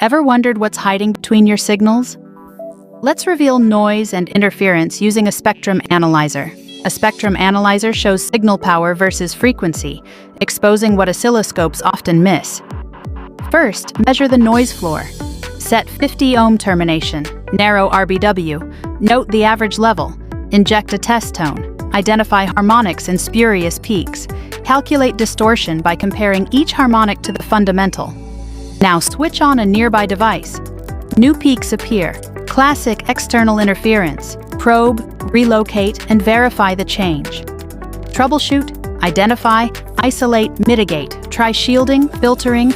Ever wondered what's hiding between your signals? Let's reveal noise and interference using a spectrum analyzer. A spectrum analyzer shows signal power versus frequency, exposing what oscilloscopes often miss. First, measure the noise floor. Set 50 ohm termination, narrow RBW, note the average level, inject a test tone, identify harmonics and spurious peaks, calculate distortion by comparing each harmonic to the fundamental. Now switch on a nearby device. New peaks appear. Classic external interference. Probe, relocate, and verify the change. Troubleshoot, identify, isolate, mitigate. Try shielding, filtering,